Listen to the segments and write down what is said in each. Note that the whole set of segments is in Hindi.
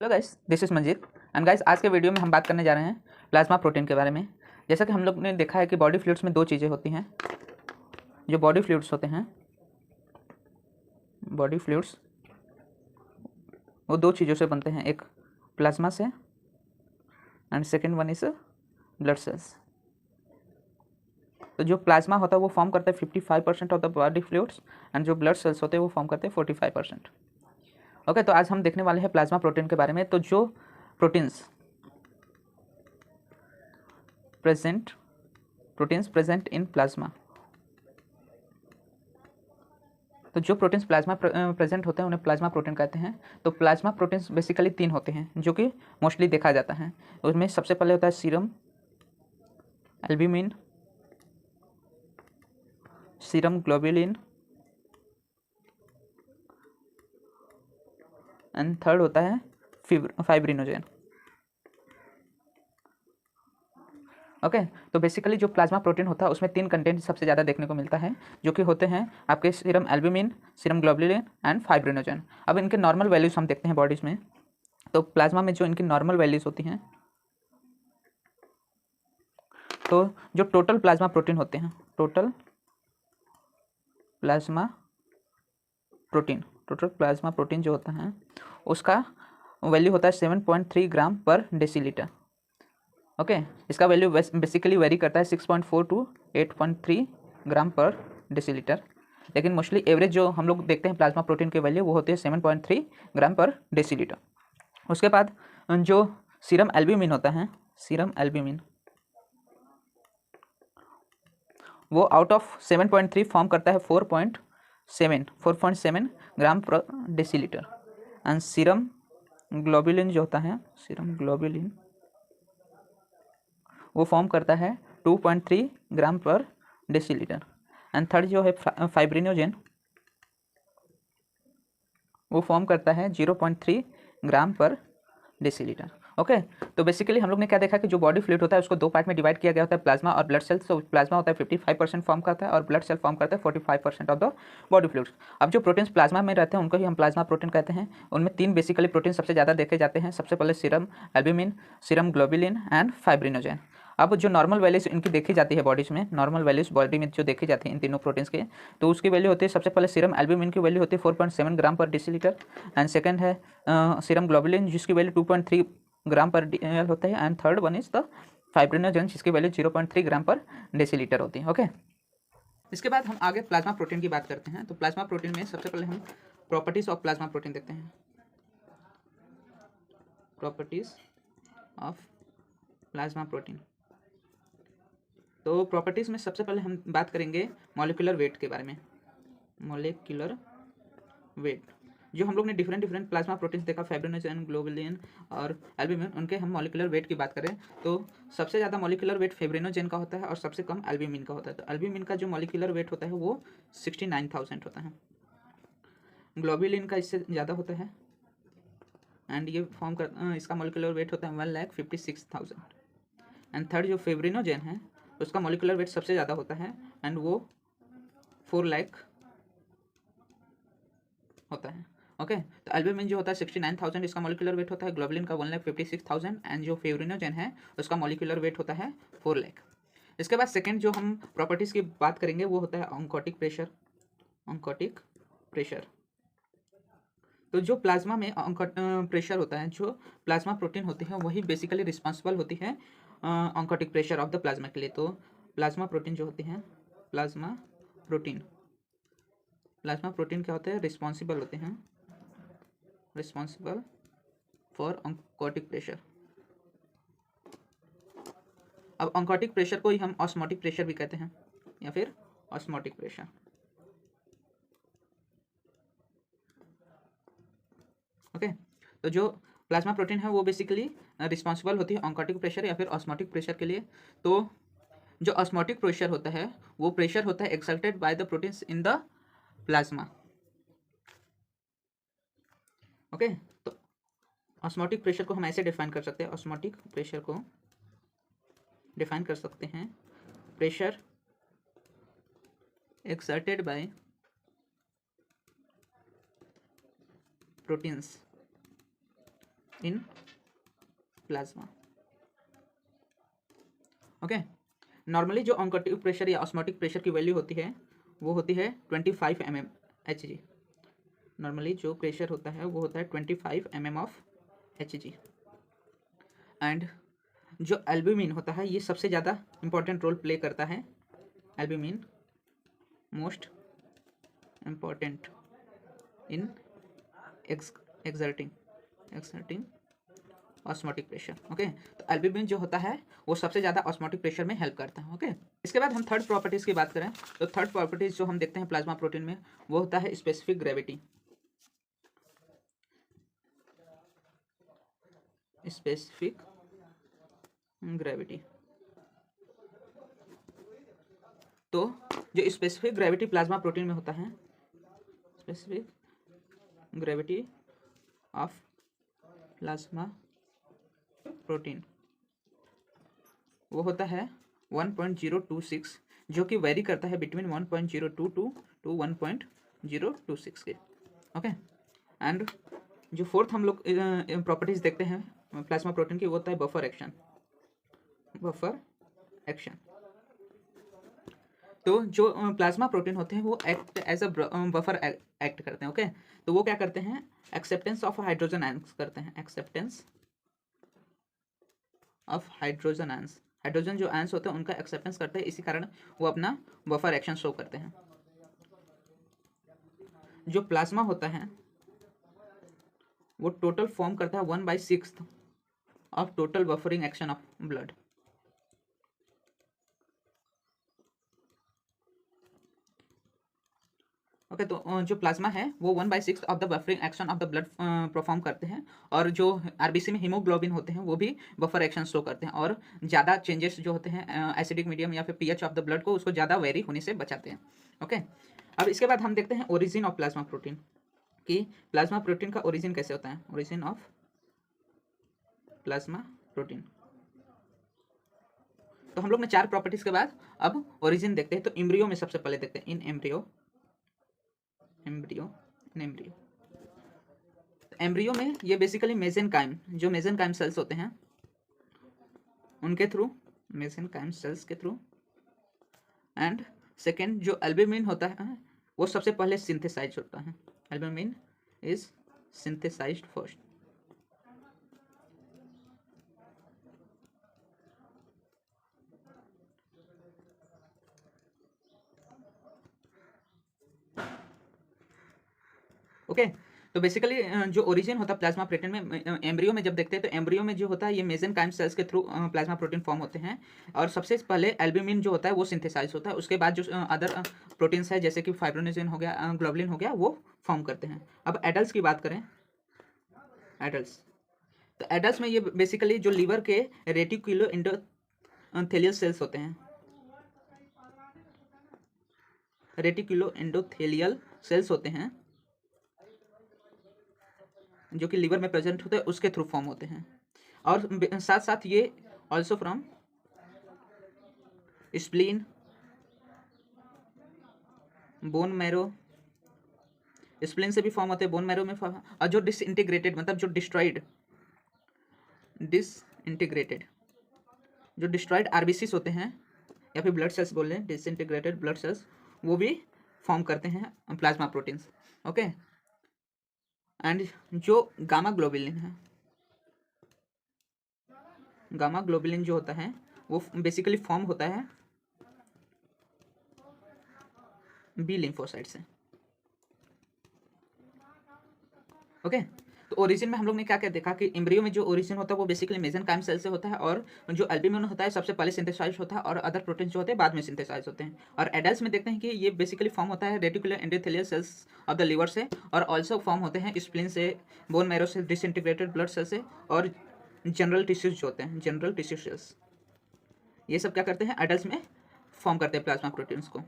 Hello guys, this is Manjeet and guys, आज के वीडियो में हम बात करने जा रहे हैं प्लाज्मा प्रोटीन के बारे में। जैसा कि हम लोग ने देखा है कि बॉडी फ्लूइड्स में दो चीज़ें होती हैं। जो बॉडी फ्लूइड्स होते हैं, बॉडी फ्लूइड्स वो दो चीज़ों से बनते हैं, एक प्लाज्मा से and second one is blood cells. तो जो प्लाज्मा होता है वो फॉर्म करता है 55% of the body fluids and जो ब्लड सेल्स होते हैं वो फॉर्म करते हैं 45%। ओके, तो आज हम देखने वाले हैं प्लाज्मा प्रोटीन के बारे में। तो जो प्रोटीन्स प्रेजेंट इन प्लाज्मा, तो जो प्रोटीन्स प्लाज्मा प्रेजेंट होते हैं उन्हें प्लाज्मा प्रोटीन कहते हैं। तो प्लाज्मा प्रोटीन्स बेसिकली तीन होते हैं जो कि मोस्टली देखा जाता है। उसमें सबसे पहले होता है serum albumin, serum globulin and third होता है फाइब्रिनोजेन। ओके, तो बेसिकली जो प्लाज्मा प्रोटीन होता है उसमें तीन कंटेंट सबसे ज़्यादा देखने को मिलता है, जो कि होते हैं आपके serum albumin, serum globulin and fibrinogen. अब इनके नॉर्मल वैल्यूज हम देखते हैं बॉडीज़ में। तो प्लाज्मा में जो इनकी नॉर्मल वैल्यूज होती हैं, तो जो टोटल प्लाज्मा प्रोटीन होते हैं, टोटल प्लाज्मा प्रोटीन जो होता है उसका वैल्यू होता है 7.3 ग्राम पर डेसीलीटर। ओके, इसका वैल्यू बेसिकली वेरी करता है 6.4 टू 8.3 ग्राम पर डेसीलीटर, लेकिन मोस्टली एवरेज जो हम लोग देखते हैं प्लाज्मा प्रोटीन के वैल्यू वो होते हैं 7.3 ग्राम पर डेसीलीटर। उसके बाद जो सीरम एल्ब्यूमिन होता है, सीरम एल्ब्यूमिन वो आउट ऑफ 7.3 फॉर्म करता है 4.7 ग्राम पर डेसीलीटर। एंड सीरम ग्लोबुलिन जो होता है, सीरम ग्लोबुलिन वो फॉर्म करता है 2.3 ग्राम पर डेसीलीटर। एंड थर्ड जो है फाइब्रिनोजेन वो फॉर्म करता है 0.3 ग्राम पर डेसीलीटर। ओके, तो बेसिकली हम लोग ने क्या देखा कि जो बॉडी फ्लूइड होता है उसको दो पार्ट में डिवाइड किया गया होता है, प्लाज्मा और ब्लड सेल्स। तो प्लाज्मा होता है 55% फॉर्म करता है और ब्लड सेल फॉर्म करता है 45% ऑफ द बॉडी फ्लूइड्स। अब जो प्रोटीन्स प्लाज्मा में रहते हैं उनको ही हम प्लाज्मा प्रोटीन कहते हैं। उनमें तीन बेसिकली प्रोटीन सबसे ज़्यादा देखे जाते हैं। सबसे पहले serum albumin, serum globulin and fibrinogen. अब जो नॉर्मल वैल्यूज इनकी देखी जाती है बॉडीज में, नॉर्मल वैल्यूज बॉडी में जो देखी जाती है इन तीनों प्रोटीन्स के, तो उसकी वैल्यू होती है सबसे पहले सीरम एल्ब्यूमिन की वैल्यू होती है 4.7 ग्राम पर डेसीलीटर एंड सेकंड है सीरम ग्लोबुलिन जिसकी वैल्यू 2.3 ग्राम पर डेसीलीटर होता है and third one is the fibrinogen जिसकी वैल्यू 0.3 ग्राम पर डेसीलीटर होती है। ओके, इसके बाद हम आगे प्लाज्मा प्रोटीन की बात करते हैं। तो प्लाज्मा प्रोटीन में सबसे पहले हम प्रॉपर्टीज ऑफ प्लाज्मा प्रोटीन देखते हैं। प्रॉपर्टीज ऑफ प्लाज्मा प्रोटीन, तो प्रॉपर्टीज़ में सबसे पहले हम बात करेंगे मॉलिक्यूलर वेट के बारे में। मॉलिक्यूलर वेट, जो हम लोग ने डिफरेंट प्लाज्मा प्रोटीन्स देखा, फाइब्रिनोजेन, ग्लोबुलिन और एल्ब्यूमिन, उनके हम मॉलिक्यूलर वेट की बात करें तो सबसे ज़्यादा मॉलिक्यूलर वेट फाइब्रिनोजेन का होता है और सबसे कम एल्ब्यूमिन का होता है। तो एल्ब्यूमिन का जो मॉलिक्यूलर वेट होता है वो 69,000 होता है, ग्लोबुलिन का इससे ज़्यादा होता है एंड ये फॉर्म कर इसका मॉलिक्यूलर वेट होता है 1,56,000। एंड थर्ड जो फाइब्रिनोजेन है उसका मॉलिक्यूलर वेट सबसे ज़्यादा होता है एंड वो 4 लाख होता है। ओके, तो एल्ब्यूमिन जो होता है 69,000 इसका मॉलिक्यूलर वेट होता है, ग्लोबुलिन का 1,56,000 एंड जो फाइब्रिनोजेन है उसका मॉलिक्यूलर वेट होता है 4 लाख। इसके बाद सेकेंड जो हम प्रॉपर्टीज़ की बात करेंगे वो होता है ऑन्कोटिक प्रेशर। ऑन्कोटिक प्रेशर, तो जो प्लाज्मा में प्रेशर होता है, जो प्लाज्मा प्रोटीन होती है वही बेसिकली रिस्पॉन्सिबल होती है oncotic pressure of the plasma के लिए। तो प्लाज्मा प्रोटीन जो होती हैं, प्लाज्मा प्रोटीन क्या होते हैं, रिस्पॉन्सिबल होते हैं, रिस्पॉन्सिबल फॉर ऑन्कोटिक प्रेशर। अब ऑन्कोटिक प्रेशर को ही हम ऑस्मोटिक प्रेशर भी कहते हैं या फिर ऑस्मोटिक प्रेशर। ओके, तो जो प्लाज्मा प्रोटीन है वो बेसिकली रिस्पॉन्सिबल होती है ऑन्कोटिक प्रेशर या फिर ऑस्मोटिक प्रेशर के लिए। तो जो ऑस्मोटिक प्रेशर होता है वो प्रेशर होता है exalted by the proteins in the plasma. Okay, तो ऑस्मोटिक प्रेशर को हम ऐसे डिफाइन कर सकते हैं, ऑस्मोटिक प्रेशर को डिफाइन कर सकते हैं, pressure exerted by proteins in plasma. Okay, normally जो ऑन्कोटिक प्रेशर या ऑस्मोटिक प्रेशर की वैल्यू होती है वो होती है 25 mmHg। नॉर्मली जो प्रेशर होता है वो होता है 25 mm ऑफ Hg। एंड जो एल्ब्यूमिन होता है ये सबसे ज़्यादा इंपॉर्टेंट रोल प्ले करता है। Albumin most important in exerting osmotic pressure. Okay, तो एल्ब्यूमिन जो होता है वो सबसे ज़्यादा ऑस्मोटिक प्रेशर में हेल्प करता है। ओके, इसके बाद हम थर्ड प्रॉपर्टीज़ की बात करें तो थर्ड प्रॉपर्टीज़ जो हम देखते हैं प्लाज्मा प्रोटीन में वो होता है स्पेसिफिक ग्रेविटी। स्पेसिफिक ग्रेविटी, तो जो स्पेसिफिक ग्रेविटी प्लाज्मा प्रोटीन में होता है, specific gravity of plasma protein वो होता है 1.026, जो कि वेरी करता है बिटवीन 1.022 टू 1.026 के। ओके, एंड जो फोर्थ हम लोग प्रॉपर्टीज देखते हैं प्लाज्मा प्रोटीन की वो होता है बफर एक्शन। बफर एक्शन, तो जो प्लाज्मा प्रोटीन होते हैं वो act as a buffer act करते हैं। ओके, तो वो क्या करते हैं, एक्सेप्टेंस ऑफ हाइड्रोजन आयंस करते हैं। Acceptance of hydrogen ions, hydrogen जो आयंस होते हैं उनका एक्सेप्टेंस करते हैं, इसी कारण वो अपना बफर एक्शन शो करते हैं। जो प्लाज्मा होता है वो टोटल फॉर्म करता है 1/6 of total buffering action of blood. Okay, तो जो प्लाज्मा है वो 1/6 of the buffering action of the blood perform करते हैं, और जो आरबीसी में हीमोग्लोबिन होते हैं वो भी बफर एक्शन शो करते हैं, और ज़्यादा चेंजेस जो होते हैं एसिडिक मीडियम या फिर पीएच ऑफ द ब्लड को उसको ज़्यादा वेरी होने से बचाते हैं। ओके, अब इसके बाद हम देखते हैं ओरिजिन ऑफ प्लाज्मा प्रोटीन, कि प्लाज्मा प्रोटीन का ओरिजिन कैसे होता है। ओरिजिन ऑफ प्लाज्मा प्रोटीन, तो हम लोग ने 4 प्रॉपर्टीज के बाद अब ओरिजिन देखते हैं। तो एम्ब्रियो में सबसे पहले देखते हैं, इन एम्ब्रियो एम्ब्रियो में ये बेसिकली मेसेनकाइम, जो मेसेनकाइम सेल्स होते हैं उनके थ्रू, मेसेनकाइम सेल्स के थ्रू। एंड सेकेंड जो एल्ब्यूमिन होता है वो सबसे पहले सिंथेसाइज होता है। Albumin is synthesised first. Okay, तो बेसिकली जो ओरिजिन होता है प्लाज्मा प्रोटीन में, एम्ब्रियो में जब देखते हैं तो एम्ब्रियो में जो होता है ये मेसेनकाइम सेल्स के थ्रू प्लाज्मा प्रोटीन फॉर्म होते हैं, और सबसे पहले एल्ब्यूमिन जो होता है वो सिंथेसाइज होता है। उसके बाद जो अदर प्रोटीन्स है जैसे कि फाइब्रोनेजिन हो गया, ग्लोबुलिन हो गया, वो फॉर्म करते हैं। अब एडल्ट्स की बात करें, एडल्ट्स, तो एडल्ट्स में ये बेसिकली जो लीवर के रेटिकुलो एंडोथेलियल सेल्स होते हैं, रेटिकुलो एंडोथेलियल सेल्स होते हैं जो कि लीवर में प्रेजेंट होते हैं, उसके थ्रू फॉर्म होते हैं। और साथ साथ ये also from spleen, bone marrow, spleen से भी फॉर्म होते हैं, बोन मैरो में और जो डिसइंटीग्रेटेड मतलब जो डिस्ट्रॉइड जो डिस्ट्रॉइड आरबीसीस होते हैं या फिर ब्लड सेल्स बोल रहे हैं, डिसइंटीग्रेटेड ब्लड सेल्स, वो भी फॉर्म करते हैं प्लाज्मा प्रोटीन्स। ओके, एंड जो गामा ग्लोबुलिन है, गामा ग्लोबुलिन जो होता है वो बेसिकली फॉर्म होता है बी लिम्फोसाइट से। ओके, तो ओरिजिन में हम लोग ने क्या क्या देखा कि एम्ब्रियो में जो ओरिजिन होता है वो बेसिकली मेसेनकाइम सेल से होता है, और जो एल्ब्यूमिन होता है सबसे पहले सिंथेसाइज होता है, और अदर प्रोटीन जो होते हैं बाद में सिंथेसाइज होते हैं। और एडल्ट्स में देखते हैं कि ये बेसिकली फॉर्म होता है reticular endothelial cells of the liver से, और ऑल्सो फॉर्म होते हैं स्प्लीन से, बोन मैरो से, डिसइंटीग्रेटेड ब्लड सेल से, और जनरल टिश्यूज जो होते हैं, जनरल टिश्यू सेल्स, ये सब क्या करते हैं एडल्ट्स में फॉर्म करते हैं प्लाज्मा प्रोटीन्स को।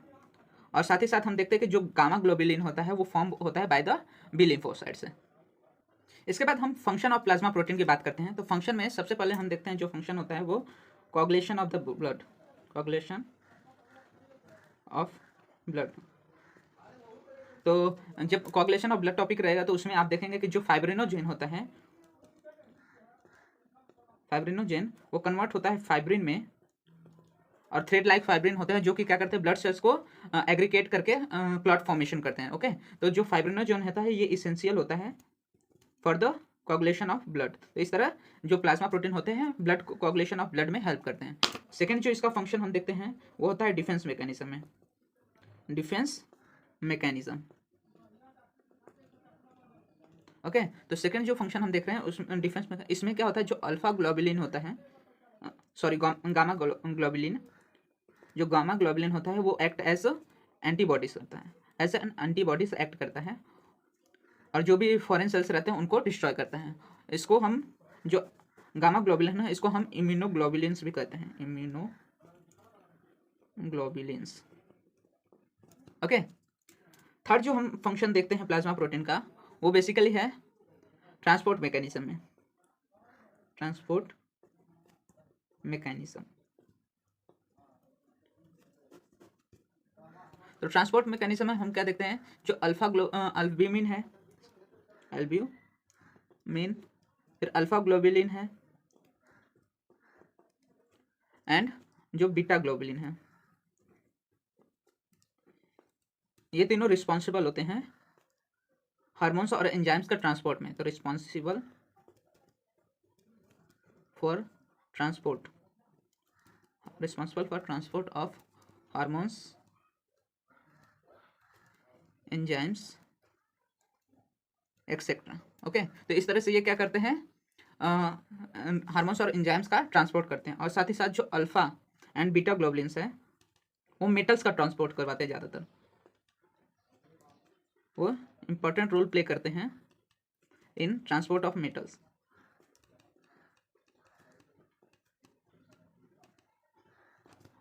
और साथ ही साथ हम देखते हैं कि जो गामा ग्लोबुलिन होता है वो फॉर्म होता है बाय द बी लिम्फोसाइट से। इसके बाद हम फंक्शन ऑफ प्लाज्मा प्रोटीन की बात करते हैं। तो फंक्शन में सबसे पहले हम देखते हैं जो फंक्शन होता है वो coagulation of the blood, coagulation of blood. तो जब कोगुलेशन ऑफ ब्लड टॉपिक रहेगा तो उसमें आप देखेंगे कि जो फाइब्रिनोजेन होता है फाइब्रिनोजेन वो कन्वर्ट होता है फाइब्रिन में, और थ्रेड लाइक फाइब्रिन होते हैं जो कि क्या करते हैं, ब्लड सेल्स को एग्रीगेट करके क्लॉट फॉर्मेशन करते हैं। ओके, तो जो फाइब्रिनोजेन होता है ये इसेंशियल होता है for the coagulation of blood. तो इस तरह जो प्लाज्मा प्रोटीन होते हैं ब्लड कोगुलेशन ऑफ ब्लड में हेल्प करते हैं। सेकेंड जो इसका फंक्शन हम देखते हैं वो होता है डिफेंस मैकेनिज्म में, डिफेंस मैकेनिज्म। ओके, तो सेकेंड जो फंक्शन हम देख रहे हैं उस डिफेंस में, इसमें क्या होता है, जो अल्फा ग्लोबुलिन होता है, सॉरी गामा ग्लोबुलिन, जो गामा ग्लोबुलिन होता है वो एक्ट एज एंटीबॉडीज करता है, एज एन एंटीबॉडीज एक्ट करता है, और जो भी फॉरेन सेल्स रहते हैं उनको डिस्ट्रॉय करता है। इसको हम जो गामा ग्लोबुलिन है इसको हम इम्यूनोग्लोबुलिन्स भी कहते हैं, इम्यूनोग्लोबुलिन्स। ओके, थर्ड जो हम फंक्शन देखते हैं प्लाज्मा प्रोटीन का वो बेसिकली है ट्रांसपोर्ट मैकेनिज्म में, ट्रांसपोर्ट मैकेनिज्म। तो ट्रांसपोर्ट मैकेनिज्म में हम क्या देखते हैं, जो अल्ब्यूमिन है, एल्ब्यूमिन, फिर अल्फा ग्लोबुलिन है एंड जो बीटा ग्लोबुलिन है, ये तीनों रिस्पॉन्सिबल होते हैं हार्मोन्स और एंजाइम्स का ट्रांसपोर्ट में। तो responsible for transport, responsible for transport of hormones, enzymes etcetera. Okay, तो इस तरह से ये क्या करते हैं, हार्मोन्स और एंजाइम्स का ट्रांसपोर्ट करते हैं। और साथ ही साथ जो अल्फा एंड बीटा ग्लोबुलिन्स है वो मेटल्स का ट्रांसपोर्ट करवाते हैं, ज़्यादातर वो इंपॉर्टेंट रोल प्ले करते हैं इन transport of metals.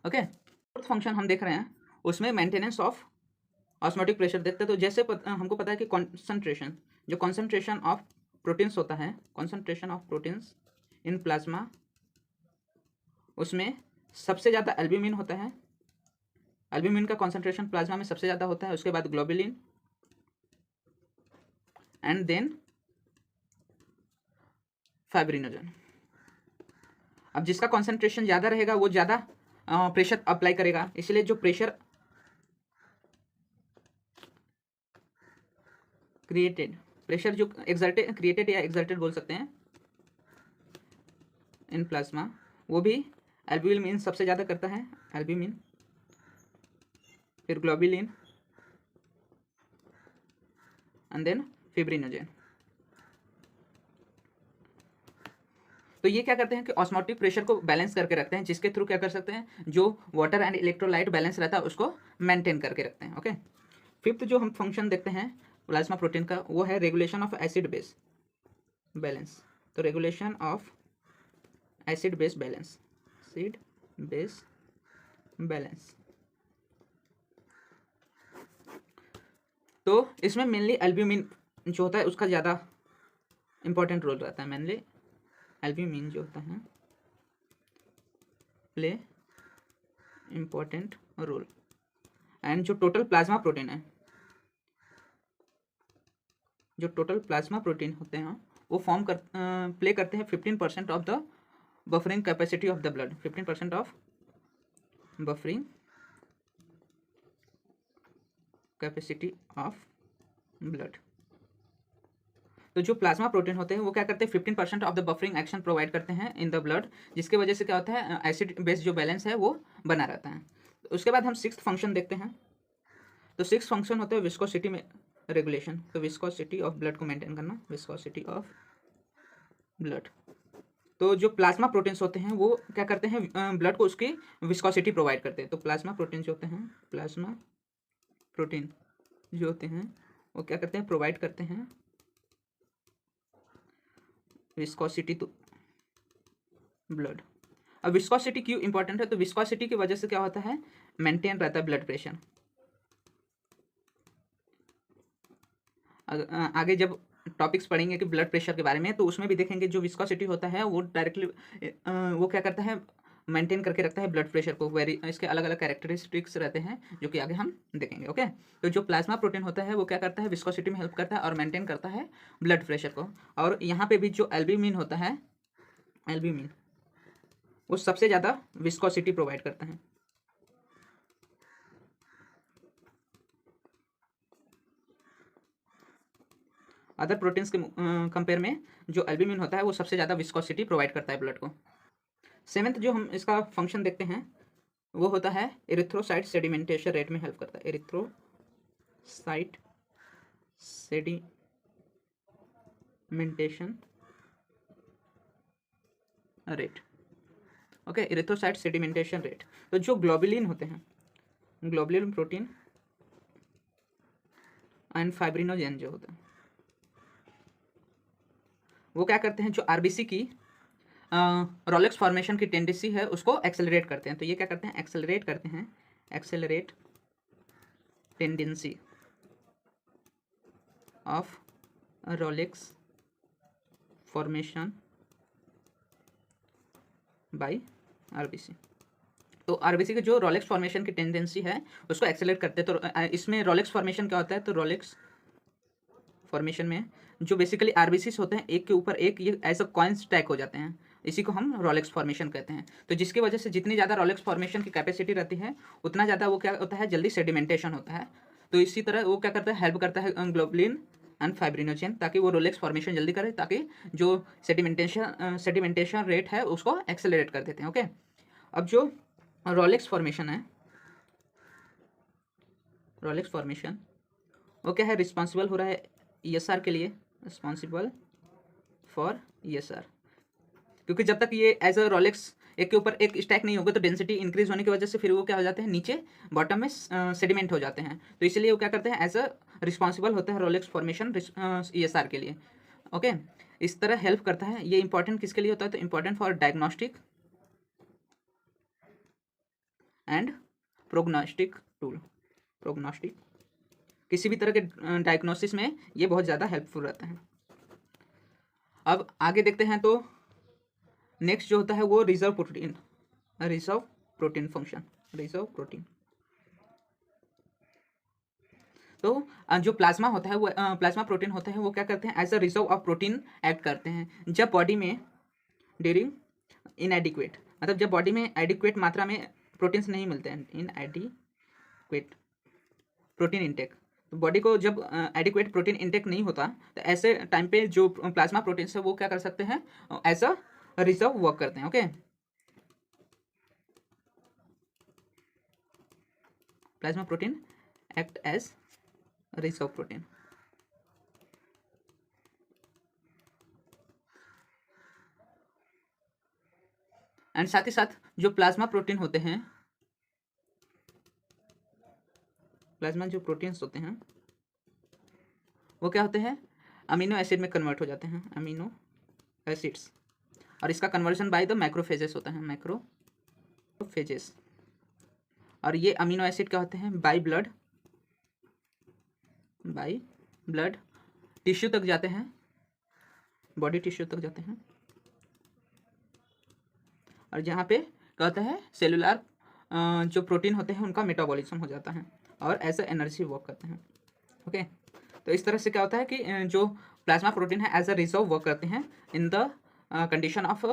Okay, fourth function हम देख रहे हैं उसमें मेंटेनेंस ऑफ ऑस्मोटिक प्रेशर देखते हैं। तो जैसे हमको पता है कि कॉन्सेंट्रेशन, जो कॉन्सेंट्रेशन ऑफ प्रोटीन्स होता है, concentration of proteins in plasma, उसमें सबसे ज़्यादा एल्ब्यूमिन होता है, एल्ब्यूमिन का कॉन्सेंट्रेशन प्लाज्मा में सबसे ज़्यादा होता है, उसके बाद ग्लोबुलिन एंड देन फाइब्रिनोजन। अब जिसका कॉन्सेंट्रेशन ज़्यादा रहेगा वो ज़्यादा प्रेशर अप्लाई करेगा, इसलिए जो प्रेशर क्रिएटेड, प्रेशर जो एक्सर्टेड, क्रिएटेड या एक्सर्टेड बोल सकते हैं इन प्लाज्मा, वो भी एल्ब्यूमिन सबसे ज़्यादा करता है, एल्ब्यूमिन, फिर ग्लोबुलिन एंड देन फिब्रिनोजेन। तो ये क्या करते हैं कि ऑस्मोटिक प्रेशर को बैलेंस करके रखते हैं, जिसके थ्रू क्या कर सकते हैं, जो वाटर एंड इलेक्ट्रोलाइट बैलेंस रहता है उसको मेंटेन करके रखते हैं। ओके, फिफ्थ जो हम फंक्शन देखते हैं प्लाज्मा प्रोटीन का वो है regulation of acid base balance. तो regulation of acid base balance, acid base balance. तो इसमें मेनली एल्ब्यूमिन जो होता है उसका ज़्यादा इंपॉर्टेंट रोल रहता है, मेनली एल्ब्यूमिन जो होता है प्ले इम्पोर्टेंट रोल। एंड जो टोटल प्लाज्मा प्रोटीन है, जो टोटल प्लाज्मा प्रोटीन होते हैं वो फॉर्म कर प्ले करते हैं 15% of the buffering capacity of the blood, 15% of buffering capacity of blood. तो जो प्लाज्मा प्रोटीन होते हैं वो क्या करते हैं, 15% of the buffering action provide करते हैं इन द ब्लड, जिसकी वजह से क्या होता है, एसिड बेस जो बैलेंस है वो बना रहता है। तो उसके बाद हम सिक्स्थ फंक्शन देखते हैं। तो सिक्स्थ फंक्शन होता है विस्कोसिटी में रेगुलेशन। तो विस्कोसिटी ऑफ ब्लड को मेंटेन करना, विस्कोसिटी ऑफ ब्लड। तो जो प्लाज्मा प्रोटीन्स होते हैं वो क्या करते हैं, ब्लड को उसकी विस्कोसिटी प्रोवाइड करते हैं। तो प्लाज्मा प्रोटीन जो होते हैं, प्लाज्मा प्रोटीन जो होते हैं वो क्या करते हैं, प्रोवाइड करते हैं विस्कोसिटी टू ब्लड। अब विस्कोसिटी क्यों इंपॉर्टेंट है, तो विस्कोसिटी की वजह से क्या होता है, मेंटेन रहता है ब्लड प्रेशर। आगे जब टॉपिक्स पढ़ेंगे कि ब्लड प्रेशर के बारे में तो उसमें भी देखेंगे जो विस्कोसिटी होता है वो डायरेक्टली वो क्या करता है, मेंटेन करके रखता है ब्लड प्रेशर को। इसके अलग अलग कैरेक्टरिस्टिक्स रहते हैं जो कि आगे हम देखेंगे। ओके, तो जो प्लाज्मा प्रोटीन होता है वो क्या करता है, विस्कोसिटी में हेल्प करता है और मेंटेन करता है ब्लड प्रेशर को। और यहाँ पे भी जो एल्ब्यूमिन होता है, एल्ब्यूमिन वो सबसे ज़्यादा विस्कोसिटी प्रोवाइड करता है। अदर प्रोटीन्स के कंपेयर में जो एल्ब्यूमिन होता है वो सबसे ज़्यादा विस्कोसिटी प्रोवाइड करता है ब्लड को। सेवेंथ जो हम इसका फंक्शन देखते हैं वो होता है एरिथ्रोसाइट सेडिमेंटेशन रेट में हेल्प करता है। Erythrocyte sedimentation rate, okay, erythrocyte sedimentation rate. तो जो ग्लोबुलिन होते हैं, ग्लोबुलिन प्रोटीन एंड फाइब्रिनोजेन जो होता है वो क्या करते हैं, जो आरबीसी की रोलेक्स फॉर्मेशन की टेंडेंसी है उसको एक्सेलरेट करते हैं। तो ये क्या करते हैं, एक्सेलरेट करते हैं, accelerate tendency of Rolex formation by RBC. तो आरबीसी के जो रोलेक्स फॉर्मेशन की टेंडेंसी है उसको एक्सेलरेट करते हैं। तो इसमें रोलेक्स फॉर्मेशन क्या होता है, तो रोलेक्स फॉर्मेशन में जो बेसिकली आरबीसी होते हैं एक के ऊपर एक ये ऐसा कॉइन स्टैक हो जाते हैं, इसी को हम रोलेक्स फॉर्मेशन कहते हैं। तो जिसकी वजह से जितनी ज़्यादा रोलेक्स फॉर्मेशन की कैपेसिटी रहती है उतना ज़्यादा वो क्या होता है, जल्दी सेडिमेंटेशन होता है। तो इसी तरह वो क्या करता है, हेल्प करता है ग्लोबुलिन एंड फाइब्रिनोजेन ताकि वो रोलेक्स फॉर्मेशन जल्दी करे, ताकि जो सेडिमेंटेशन रेट है उसको एक्सेलरेट कर देते हैं। ओके, अब जो रोलेक्स फॉर्मेशन है, रोलेक्स फॉर्मेशन वो क्या है, रिस्पॉन्सिबल हो रहा है ईएसआर के लिए, रिस्पॉन्सिबल फॉर ईएसआर। क्योंकि जब तक ये एज अ रोलेक्स एक के ऊपर एक स्टैक नहीं होगा तो डेंसिटी इंक्रीज होने की वजह से फिर वो क्या हो जाते हैं, नीचे बॉटम में सेडिमेंट हो जाते हैं। तो इसलिए वो क्या करते हैं, एज अ रिस्पॉन्सिबल होता है रोलेक्स फॉर्मेशन ईएसआर के लिए। ओके, इस तरह हेल्प करता है। ये इंपॉर्टेंट किसके लिए होता है, तो important for diagnostic and prognostic tool. Prognostic किसी भी तरह के डायग्नोसिस में ये बहुत ज़्यादा हेल्पफुल रहता है। अब आगे देखते हैं तो नेक्स्ट जो होता है वो reserve protein, reserve protein function, reserve protein. तो जो प्लाज्मा होता है वो प्लाज्मा प्रोटीन होता है वो क्या करते हैं, as a reserve of protein act करते हैं जब बॉडी में ड्यूरिंग इनएडिक्वेट, मतलब जब बॉडी में एडिक्वेट मात्रा में प्रोटीन्स नहीं मिलते हैं, इनएडिक्वेट प्रोटीन इंटेक। तो बॉडी को जब एडिक्वेट प्रोटीन इंटेक नहीं होता तो ऐसे टाइम पे जो प्लाज्मा प्रोटीन्स है वो क्या कर सकते हैं, एज अ रिजर्व वर्क करते हैं। Okay, plasma protein act as reserve protein. And साथ ही साथ जो प्लाज्मा प्रोटीन होते हैं, प्लाज्मा जो प्रोटीन्स होते हैं वो क्या होते हैं, अमीनो एसिड में कन्वर्ट हो जाते हैं, अमीनो एसिड्स। और इसका कन्वर्जन बाय द मैक्रोफेजेस होता है, मैक्रोफेजेस। और ये अमीनो एसिड क्या होते हैं, बाय ब्लड टिश्यू तक जाते हैं, बॉडी टिश्यू तक जाते हैं। और जहाँ पे क्या होता है, सेलुलर जो प्रोटीन होते हैं उनका मेटाबॉलिज्म हो जाता है और एज अ एनर्जी वर्क करते हैं। ओके, तो इस तरह से क्या होता है कि जो प्लाज्मा प्रोटीन है एज अ रिजर्व वर्क करते हैं in the condition of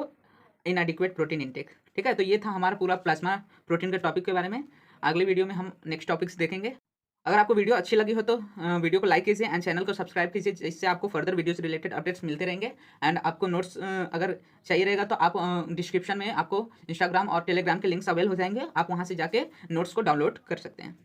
इनएडिक्वेट protein intake. ठीक है, तो ये था हमारा पूरा प्लाज्मा प्रोटीन के टॉपिक के बारे में। अगले वीडियो में हम नेक्स्ट टॉपिक्स देखेंगे। अगर आपको वीडियो अच्छी लगी हो तो वीडियो को लाइक कीजिए एंड चैनल को सब्सक्राइब कीजिए, जिससे आपको फर्दर वीडियो से रिलेटेड अपडेट्स मिलते रहेंगे। एंड आपको नोट्स अगर चाहिए रहेगा तो आप डिस्क्रिप्शन में आपको इंस्टाग्राम और टेलीग्राम के लिंक्स अवेल हो जाएंगे, आप वहाँ से जाके नोट्स को डाउनलोड कर सकते हैं।